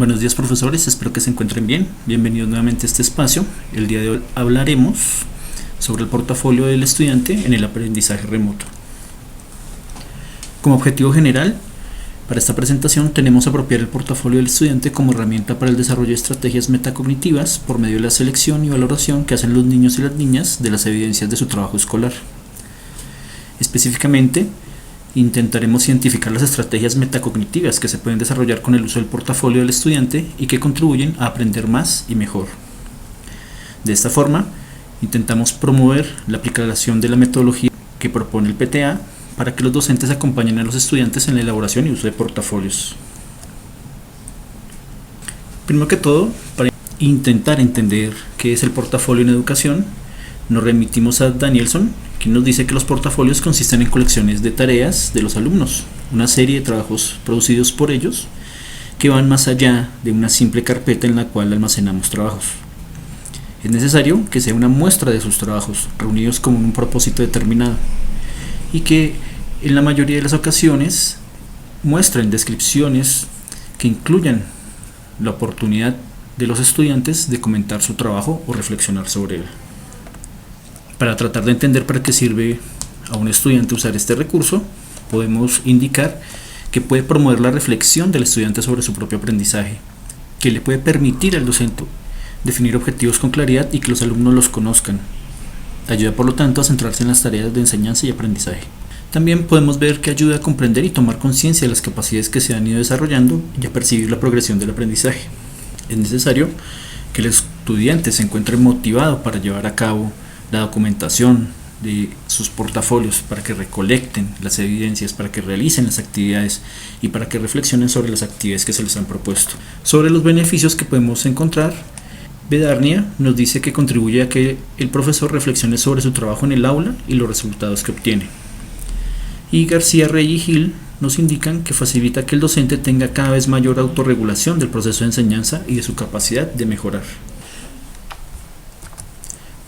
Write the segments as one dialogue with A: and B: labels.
A: Buenos días, profesores, espero que se encuentren bien. Bienvenidos nuevamente a este espacio. El día de hoy hablaremos sobre el portafolio del estudiante en el aprendizaje remoto. Como objetivo general, para esta presentación tenemos apropiar el portafolio del estudiante como herramienta para el desarrollo de estrategias metacognitivas por medio de la selección y valoración que hacen los niños y las niñas de las evidencias de su trabajo escolar. Específicamente, intentaremos identificar las estrategias metacognitivas que se pueden desarrollar con el uso del portafolio del estudiante y que contribuyen a aprender más y mejor. De esta forma, intentamos promover la aplicación de la metodología que propone el PTA para que los docentes acompañen a los estudiantes en la elaboración y uso de portafolios. Primero que todo, para intentar entender qué es el portafolio en educación, nos remitimos a Danielson, quien nos dice que los portafolios consisten en colecciones de tareas de los alumnos, una serie de trabajos producidos por ellos que van más allá de una simple carpeta en la cual almacenamos trabajos. Es necesario que sea una muestra de sus trabajos, reunidos con un propósito determinado, y que en la mayoría de las ocasiones muestren descripciones que incluyan la oportunidad de los estudiantes de comentar su trabajo o reflexionar sobre él. Para tratar de entender para qué sirve a un estudiante usar este recurso, podemos indicar que puede promover la reflexión del estudiante sobre su propio aprendizaje, que le puede permitir al docente definir objetivos con claridad y que los alumnos los conozcan. Ayuda, por lo tanto, a centrarse en las tareas de enseñanza y aprendizaje. También podemos ver que ayuda a comprender y tomar conciencia de las capacidades que se han ido desarrollando y a percibir la progresión del aprendizaje. Es necesario que el estudiante se encuentre motivado para llevar a cabo la documentación de sus portafolios, para que recolecten las evidencias, para que realicen las actividades y para que reflexionen sobre las actividades que se les han propuesto. Sobre los beneficios que podemos encontrar, Bedarnia nos dice que contribuye a que el profesor reflexione sobre su trabajo en el aula y los resultados que obtiene. Y García, Rey y Gil nos indican que facilita que el docente tenga cada vez mayor autorregulación del proceso de enseñanza y de su capacidad de mejorar.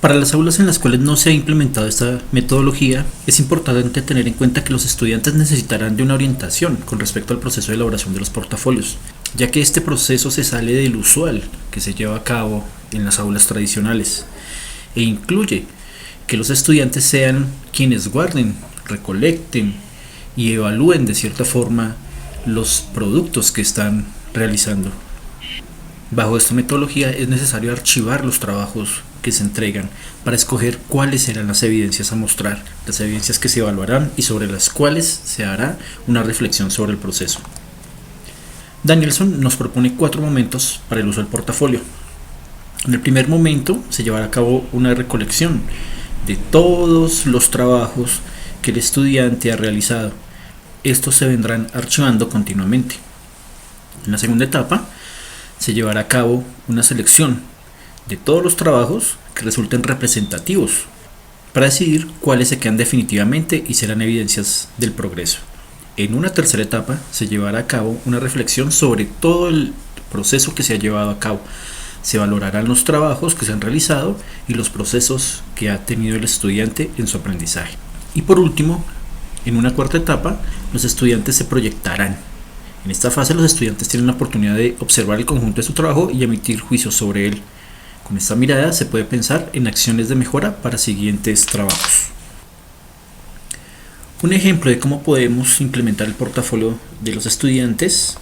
A: Para las aulas en las cuales no se ha implementado esta metodología, es importante tener en cuenta que los estudiantes necesitarán de una orientación con respecto al proceso de elaboración de los portafolios, ya que este proceso se sale del usual que se lleva a cabo en las aulas tradicionales e incluye que los estudiantes sean quienes guarden, recolecten y evalúen de cierta forma los productos que están realizando. Bajo esta metodología es necesario archivar los trabajos que se entregan para escoger cuáles serán las evidencias a mostrar, las evidencias que se evaluarán y sobre las cuales se hará una reflexión sobre el proceso. Danielson nos propone 4 momentos para el uso del portafolio. En el primer momento se llevará a cabo una recolección de todos los trabajos que el estudiante ha realizado. Estos se vendrán archivando continuamente. En la segunda etapa se llevará a cabo una selección de todos los trabajos que resulten representativos para decidir cuáles se quedan definitivamente y serán evidencias del progreso. En una tercera etapa se llevará a cabo una reflexión sobre todo el proceso que se ha llevado a cabo. Se valorarán los trabajos que se han realizado y los procesos que ha tenido el estudiante en su aprendizaje. Y por último, en una cuarta etapa, los estudiantes se proyectarán. En esta fase los estudiantes tienen la oportunidad de observar el conjunto de su trabajo y emitir juicios sobre él. Con esta mirada se puede pensar en acciones de mejora para siguientes trabajos. Un ejemplo de cómo podemos implementar el portafolio de los estudiantes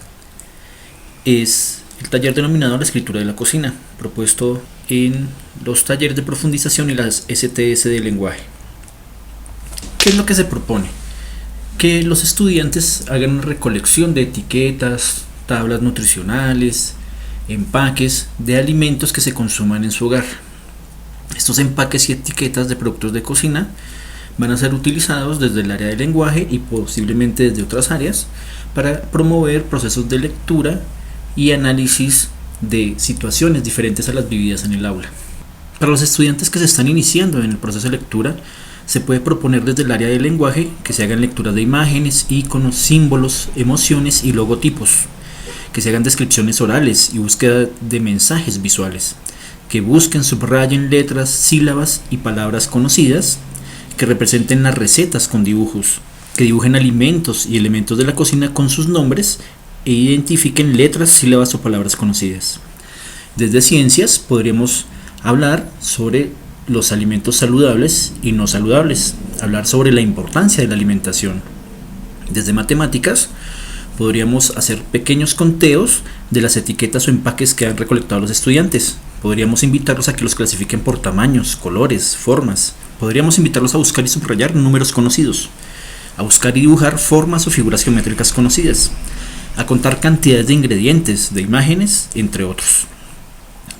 A: es el taller denominado La escritura de la cocina, propuesto en los talleres de profundización y las STS de lenguaje. ¿Qué es lo que se propone? Que los estudiantes hagan una recolección de etiquetas, tablas nutricionales, empaques de alimentos que se consuman en su hogar. Estos empaques y etiquetas de productos de cocina van a ser utilizados desde el área de lenguaje y posiblemente desde otras áreas para promover procesos de lectura y análisis de situaciones diferentes a las vividas en el aula. Para los estudiantes que se están iniciando en el proceso de lectura, se puede proponer desde el área del lenguaje que se hagan lecturas de imágenes, iconos, símbolos, emociones y logotipos, que se hagan descripciones orales y búsqueda de mensajes visuales, que busquen, subrayen letras, sílabas y palabras conocidas, que representen las recetas con dibujos, que dibujen alimentos y elementos de la cocina con sus nombres e identifiquen letras, sílabas o palabras conocidas. Desde ciencias podríamos hablar sobre los alimentos saludables y no saludables, hablar sobre la importancia de la alimentación. Desde matemáticas podríamos hacer pequeños conteos de las etiquetas o empaques que han recolectado los estudiantes. Podríamos invitarlos a que los clasifiquen por tamaños, colores, formas. Podríamos invitarlos a buscar y subrayar números conocidos, a buscar y dibujar formas o figuras geométricas conocidas, a contar cantidades de ingredientes, de imágenes, entre otros.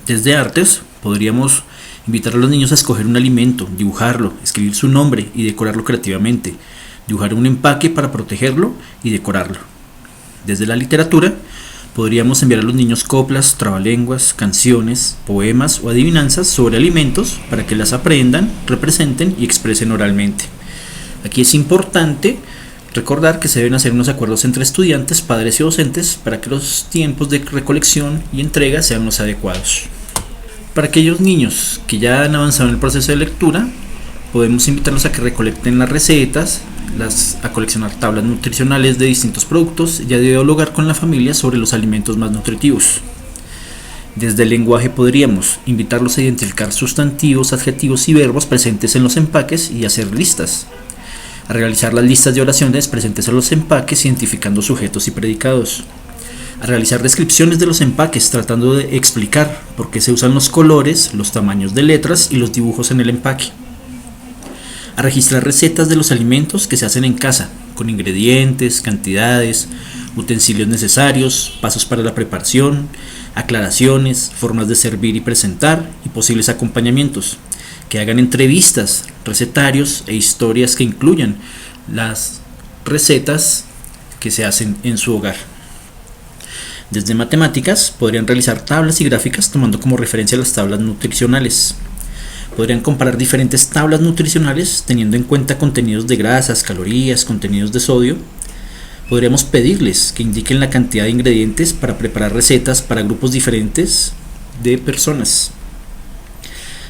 A: Desde artes podríamos invitar a los niños a escoger un alimento, dibujarlo, escribir su nombre y decorarlo creativamente, dibujar un empaque para protegerlo y decorarlo. Desde la literatura podríamos enviar a los niños coplas, trabalenguas, canciones, poemas o adivinanzas sobre alimentos para que las aprendan, representen y expresen oralmente. Aquí es importante recordar que se deben hacer unos acuerdos entre estudiantes, padres y docentes para que los tiempos de recolección y entrega sean los adecuados. Para aquellos niños que ya han avanzado en el proceso de lectura, podemos invitarlos a que recolecten las recetas, a coleccionar tablas nutricionales de distintos productos y a dialogar con la familia sobre los alimentos más nutritivos. Desde el lenguaje podríamos invitarlos a identificar sustantivos, adjetivos y verbos presentes en los empaques y hacer listas. A realizar las listas de oraciones presentes en los empaques identificando sujetos y predicados. A realizar descripciones de los empaques tratando de explicar por qué se usan los colores, los tamaños de letras y los dibujos en el empaque. A registrar recetas de los alimentos que se hacen en casa, con ingredientes, cantidades, utensilios necesarios, pasos para la preparación, aclaraciones, formas de servir y presentar y posibles acompañamientos. Que hagan entrevistas, recetarios e historias que incluyan las recetas que se hacen en su hogar. Desde matemáticas podrían realizar tablas y gráficas tomando como referencia las tablas nutricionales. Podrían comparar diferentes tablas nutricionales teniendo en cuenta contenidos de grasas, calorías, contenidos de sodio. Podríamos pedirles que indiquen la cantidad de ingredientes para preparar recetas para grupos diferentes de personas.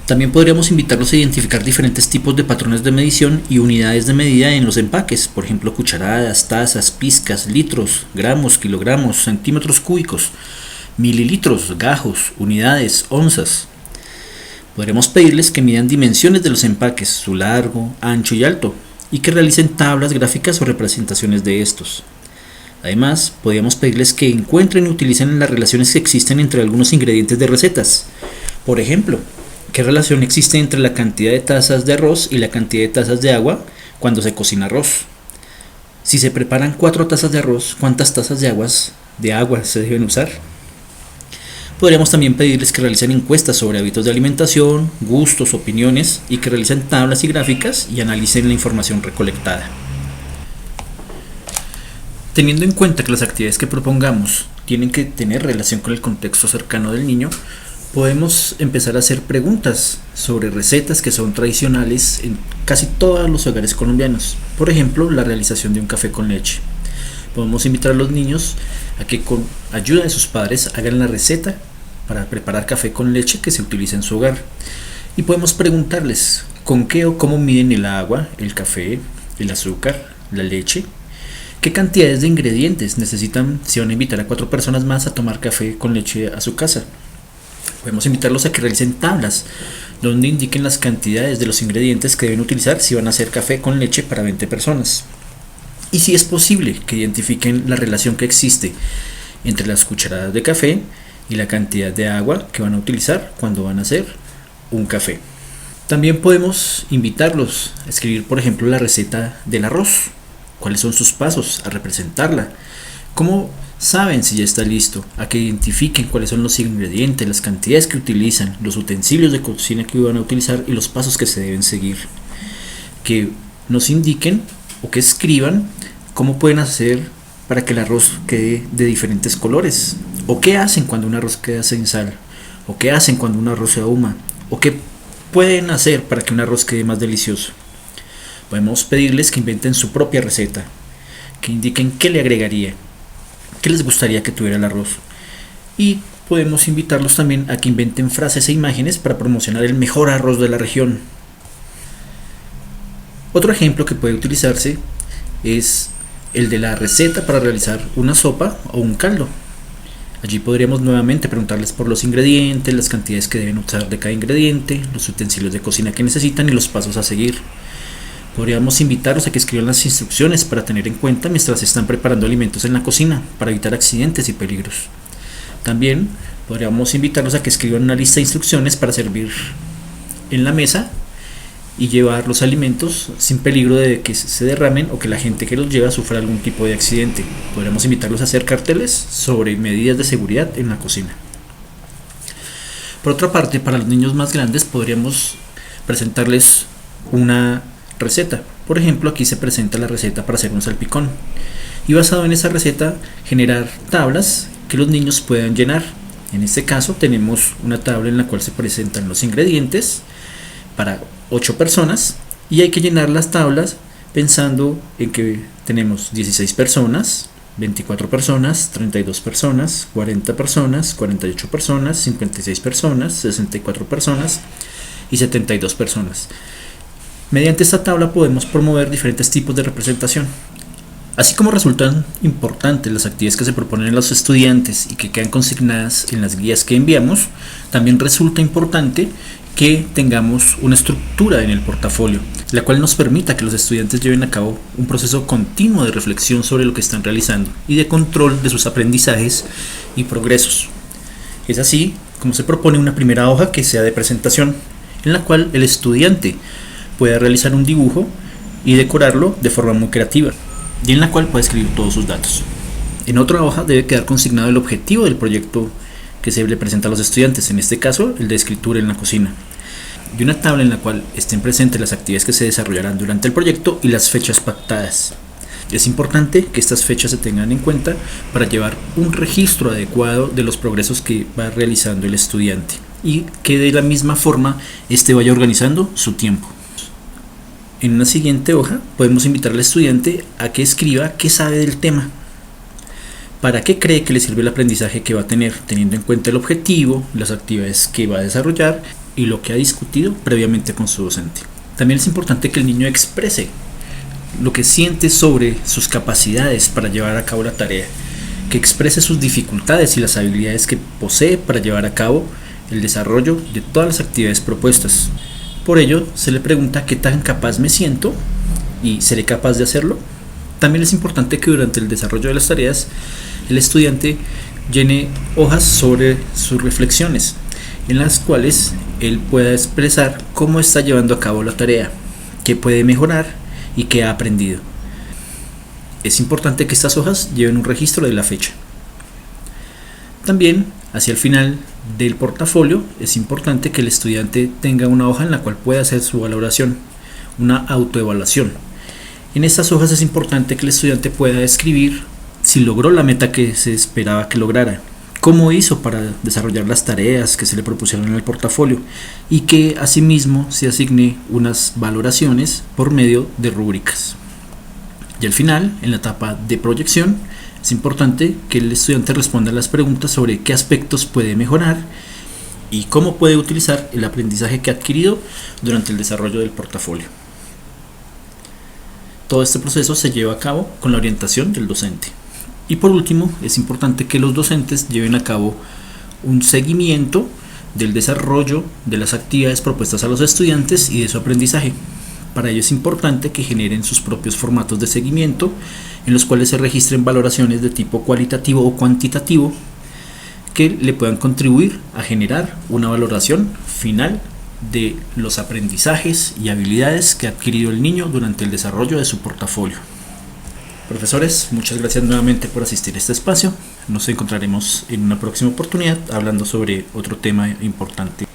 A: También podríamos invitarlos a identificar diferentes tipos de patrones de medición y unidades de medida en los empaques, por ejemplo cucharadas, tazas, pizcas, litros, gramos, kilogramos, centímetros cúbicos, mililitros, gajos, unidades, onzas. Podremos pedirles que midan dimensiones de los empaques, su largo, ancho y alto, y que realicen tablas gráficas o representaciones de estos. Además, podríamos pedirles que encuentren y utilicen las relaciones que existen entre algunos ingredientes de recetas. Por ejemplo, ¿qué relación existe entre la cantidad de tazas de arroz y la cantidad de tazas de agua cuando se cocina arroz? Si se preparan 4 tazas de arroz, ¿cuántas tazas de agua se deben usar? Podríamos también pedirles que realicen encuestas sobre hábitos de alimentación, gustos, opiniones y que realicen tablas y gráficas y analicen la información recolectada. Teniendo en cuenta que las actividades que propongamos tienen que tener relación con el contexto cercano del niño, podemos empezar a hacer preguntas sobre recetas que son tradicionales en casi todos los hogares colombianos. Por ejemplo, la realización de un café con leche. Podemos invitar a los niños a que con ayuda de sus padres hagan la receta para preparar café con leche que se utiliza en su hogar. Y podemos preguntarles con qué o cómo miden el agua, el café, el azúcar, la leche. ¿Qué cantidades de ingredientes necesitan si van a invitar a 4 personas más a tomar café con leche a su casa? Podemos invitarlos a que realicen tablas donde indiquen las cantidades de los ingredientes que deben utilizar si van a hacer café con leche para 20 personas. Y si es posible, que identifiquen la relación que existe entre las cucharadas de café y la cantidad de agua que van a utilizar cuando van a hacer un café. También podemos invitarlos a escribir, por ejemplo, la receta del arroz. ¿Cuáles son sus pasos a representarla? ¿Cómo saben si ya está listo? A que identifiquen cuáles son los ingredientes, las cantidades que utilizan, los utensilios de cocina que van a utilizar y los pasos que se deben seguir. Que nos indiquen o que escriban cómo pueden hacer para que el arroz quede de diferentes colores, o qué hacen cuando un arroz queda sin sal, o qué hacen cuando un arroz se ahuma, o qué pueden hacer para que un arroz quede más delicioso. Podemos pedirles que inventen su propia receta, que indiquen qué le agregaría, qué les gustaría que tuviera el arroz, y podemos invitarlos también a que inventen frases e imágenes para promocionar el mejor arroz de la región. Otro ejemplo que puede utilizarse es el de la receta para realizar una sopa o un caldo. Allí podríamos nuevamente preguntarles por los ingredientes, las cantidades que deben usar de cada ingrediente, los utensilios de cocina que necesitan y los pasos a seguir. Podríamos invitarlos a que escriban las instrucciones para tener en cuenta mientras están preparando alimentos en la cocina, para evitar accidentes y peligros. También podríamos invitarlos a que escriban una lista de instrucciones para servir en la mesa y llevar los alimentos sin peligro de que se derramen o que la gente que los lleva sufra algún tipo de accidente. Podríamos invitarlos a hacer carteles sobre medidas de seguridad en la cocina. Por otra parte, para los niños más grandes podríamos presentarles una receta. Por ejemplo, aquí se presenta la receta para hacer un salpicón y basado en esa receta generar tablas que los niños puedan llenar. En este caso tenemos una tabla en la cual se presentan los ingredientes para 8 personas y hay que llenar las tablas pensando en que tenemos 16 personas, 24 personas, 32 personas, 40 personas, 48 personas, 56 personas, 64 personas y 72 personas. Mediante esta tabla podemos promover diferentes tipos de representación. Así como resultan importantes las actividades que se proponen a los estudiantes y que quedan consignadas en las guías que enviamos, también resulta importante que tengamos una estructura en el portafolio, la cual nos permita que los estudiantes lleven a cabo un proceso continuo de reflexión sobre lo que están realizando y de control de sus aprendizajes y progresos. Es así como se propone una primera hoja que sea de presentación, en la cual el estudiante pueda realizar un dibujo y decorarlo de forma muy creativa, y en la cual puede escribir todos sus datos. En otra hoja debe quedar consignado el objetivo del proyecto que se le presenta a los estudiantes, en este caso el de escritura en la cocina, y una tabla en la cual estén presentes las actividades que se desarrollarán durante el proyecto y las fechas pactadas. Es importante que estas fechas se tengan en cuenta para llevar un registro adecuado de los progresos que va realizando el estudiante y que de la misma forma éste vaya organizando su tiempo. En una siguiente hoja podemos invitar al estudiante a que escriba qué sabe del tema, para qué cree que le sirve el aprendizaje que va a tener, teniendo en cuenta el objetivo, las actividades que va a desarrollar y lo que ha discutido previamente con su docente. También es importante que el niño exprese lo que siente sobre sus capacidades para llevar a cabo la tarea, que exprese sus dificultades y las habilidades que posee para llevar a cabo el desarrollo de todas las actividades propuestas. Por ello, se le pregunta qué tan capaz me siento y seré capaz de hacerlo. También es importante que durante el desarrollo de las tareas el estudiante llene hojas sobre sus reflexiones, en las cuales él pueda expresar cómo está llevando a cabo la tarea, qué puede mejorar y qué ha aprendido. Es importante que estas hojas lleven un registro de la fecha. También, hacia el final del portafolio, es importante que el estudiante tenga una hoja en la cual pueda hacer su valoración, una autoevaluación. En estas hojas es importante que el estudiante pueda escribir si logró la meta que se esperaba que lograra, cómo hizo para desarrollar las tareas que se le propusieron en el portafolio y que asimismo se asigne unas valoraciones por medio de rúbricas. Y al final, en la etapa de proyección, es importante que el estudiante responda a las preguntas sobre qué aspectos puede mejorar y cómo puede utilizar el aprendizaje que ha adquirido durante el desarrollo del portafolio. Todo este proceso se lleva a cabo con la orientación del docente. Y por último, es importante que los docentes lleven a cabo un seguimiento del desarrollo de las actividades propuestas a los estudiantes y de su aprendizaje. Para ello es importante que generen sus propios formatos de seguimiento, en los cuales se registren valoraciones de tipo cualitativo o cuantitativo que le puedan contribuir a generar una valoración final de los aprendizajes y habilidades que ha adquirido el niño durante el desarrollo de su portafolio. Profesores, muchas gracias nuevamente por asistir a este espacio. Nos encontraremos en una próxima oportunidad hablando sobre otro tema importante.